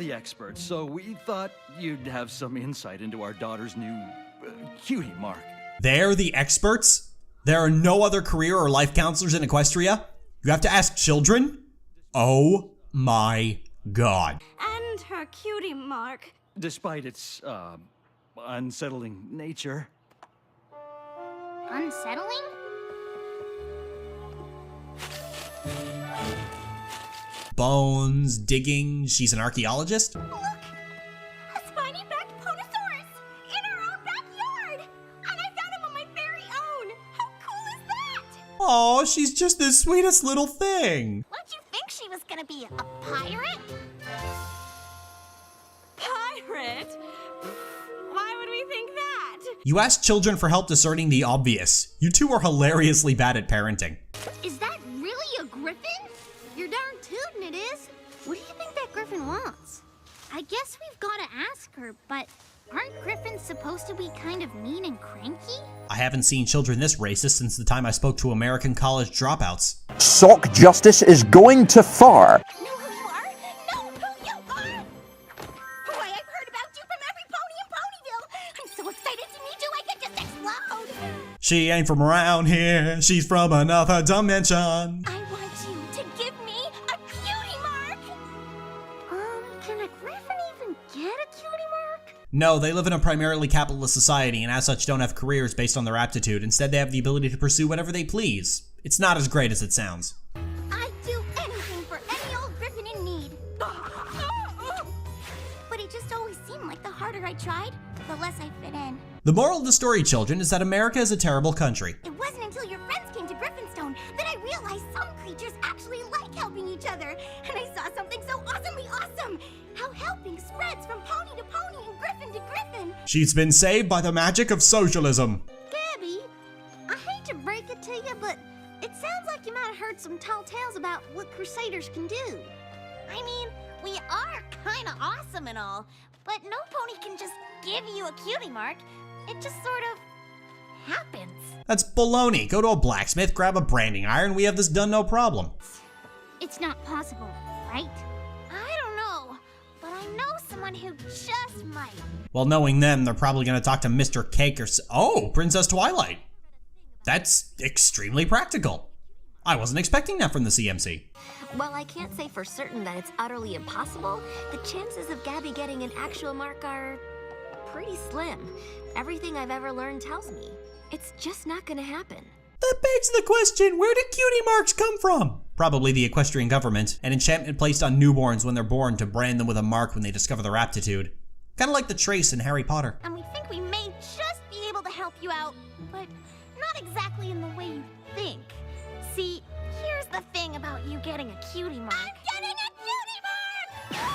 the experts, so we thought you'd have some insight into our daughter's new cutie mark. They're the experts? There are no other career or life counselors in Equestria? You have to ask children? Oh my god. And her cutie mark. Despite its, unsettling nature. Unsettling? Bones, digging, she's an archaeologist? Look! A spiny-backed Ponosaurus! In our own backyard! And I found him on my very own! How cool is that? Oh, she's just the sweetest little thing. What'd you think she was gonna be, a pirate? Pirate? Why would we think that? You ask children for help discerning the obvious. You two are hilariously bad at parenting. Is that really a griffin? You're darn tootin' it is. What do you think that griffin wants? I guess we've gotta ask her, but aren't griffins supposed to be kind of mean and cranky? I haven't seen children this racist since the time I spoke to American college dropouts. Sock justice is going too far. Know who you are? Know who you are! Why, I've heard about you from every pony in Ponyville! I'm so excited to meet you I could just explode! She ain't from around here, she's from another dimension. I want you to give me a cutie mark! Can a griffin even get a cutie mark? No, they live in a primarily capitalist society and as such don't have careers based on their aptitude. Instead, they have the ability to pursue whatever they please. It's not as great as it sounds. I'd do anything for any old griffin in need. But it just always seemed like the harder I tried, the less I fit in. The moral of the story, children, is that America is a terrible country. It wasn't until your friends came to Griffinstone that I realized some creatures actually like helping each other. And I saw something so awesomely awesome! How helping spreads from pony to pony and griffin to griffin. She's been saved by the magic of socialism. Gabby, I hate to break it to you, but it sounds like you might have heard some tall tales about what Crusaders can do. I mean, we are kinda awesome and all, but no pony can just give you a cutie mark. It just sort of happens. That's baloney. Go to a blacksmith, grab a branding iron, we have this done no problem. It's not possible, right? I don't know, but I know someone who just might. Well, knowing them, they're probably gonna talk to Mr. Cake or oh, Princess Twilight. That's extremely practical. I wasn't expecting that from the CMC. While I can't say for certain that it's utterly impossible, the chances of Gabby getting an actual mark are pretty slim. Everything I've ever learned tells me it's just not gonna happen. That begs the question, where did cutie marks come from? Probably the equestrian government, an enchantment placed on newborns when they're born to brand them with a mark when they discover their aptitude. Kinda like the trace in Harry Potter. And we think we may just be able to help you out, but not exactly in the way you think. See, here's the thing about you getting a cutie mark. I'm getting a cutie mark!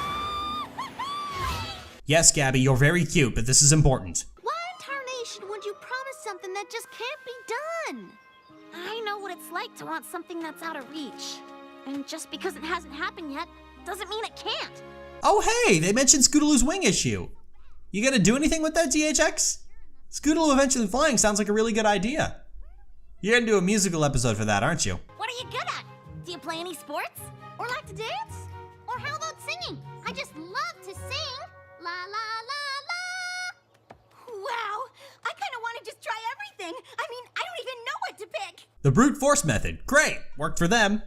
Yes, Gabby, you're very cute, but this is important. Why in tarnation would you promise something that just can't be done? I know what it's like to want something that's out of reach. And just because it hasn't happened yet, doesn't mean it can't. Oh hey, they mentioned Scootaloo's wing issue. You gonna do anything with that, DHX? Scootaloo eventually flying sounds like a really good idea. You're gonna do a musical episode for that, aren't you? What are you good at? Do you play any sports? Or like to dance? Or how about singing? I just love to sing. La la la la. Wow, I kind of want to just try everything. I mean, I don't even know what to pick. The brute force method, great, worked for them.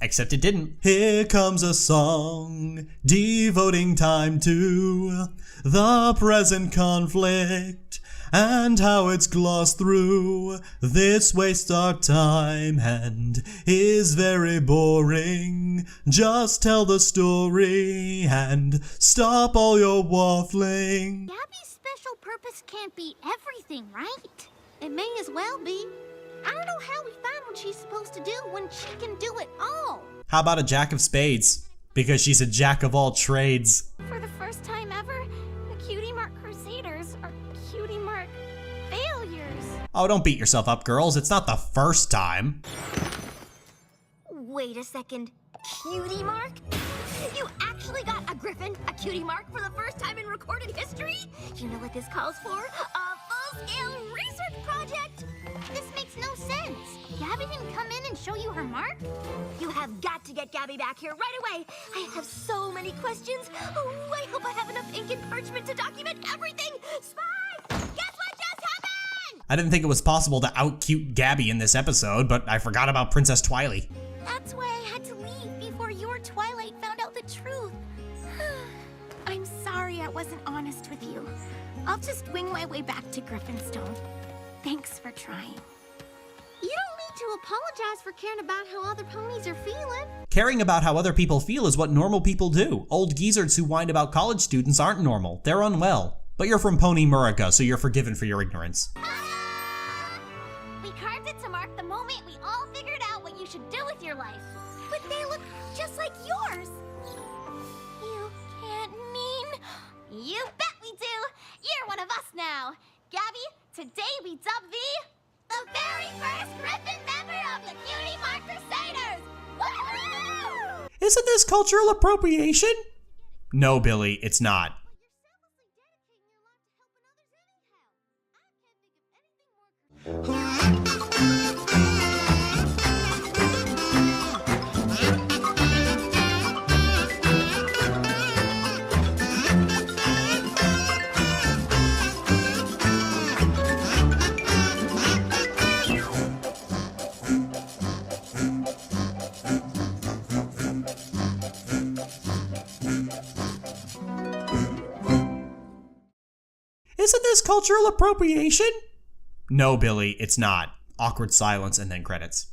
Except it didn't. Here comes a song, devoting time to the present conflict and how it's glossed through. This wastes our time and is very boring. Just tell the story and stop all your waffling. Gabby's special purpose can't be everything, right? It may as well be. I don't know how we find what she's supposed to do when she can do it all. How about a jack of spades? Because she's a jack of all trades. For the first time ever, the Cutie Mark Crusaders are Cutie Mark failures. Oh, don't beat yourself up, girls. It's not the first time. Wait a second. Cutie mark? You actually got a griffin, a cutie mark for the first time in recorded history? You know what this calls for? A full-scale research project! This makes no sense. Gabby didn't come in and show you her mark? You have got to get Gabby back here right away. I have so many questions. Oh, I hope I have enough ink and parchment to document everything. Spy! Guess what just happened? I didn't think it was possible to out-cute Gabby in this episode, but I forgot about Princess Twily. That's why I had to leave before your Twilight found out the truth. I'm sorry I wasn't honest with you. I'll just wing my way back to Griffinstone. Thanks for trying. You don't need to apologize for caring about how other ponies are feeling. Caring about how other people feel is what normal people do. Old geezards who whine about college students aren't normal. They're unwell. But you're from Pony Murica, so you're forgiven for your ignorance. We carved it to mark the moment we all figured out what you should do with your life. But they look just like yours. You can't mean... You bet we do! You're one of us now. Gabby, today we dub the very first Griffin member of the Cutie Mark Crusaders! Woohoo! Isn't this cultural appropriation? No, Billy, it's not. Isn't this cultural appropriation? No, Billy, it's not. Awkward silence and then credits.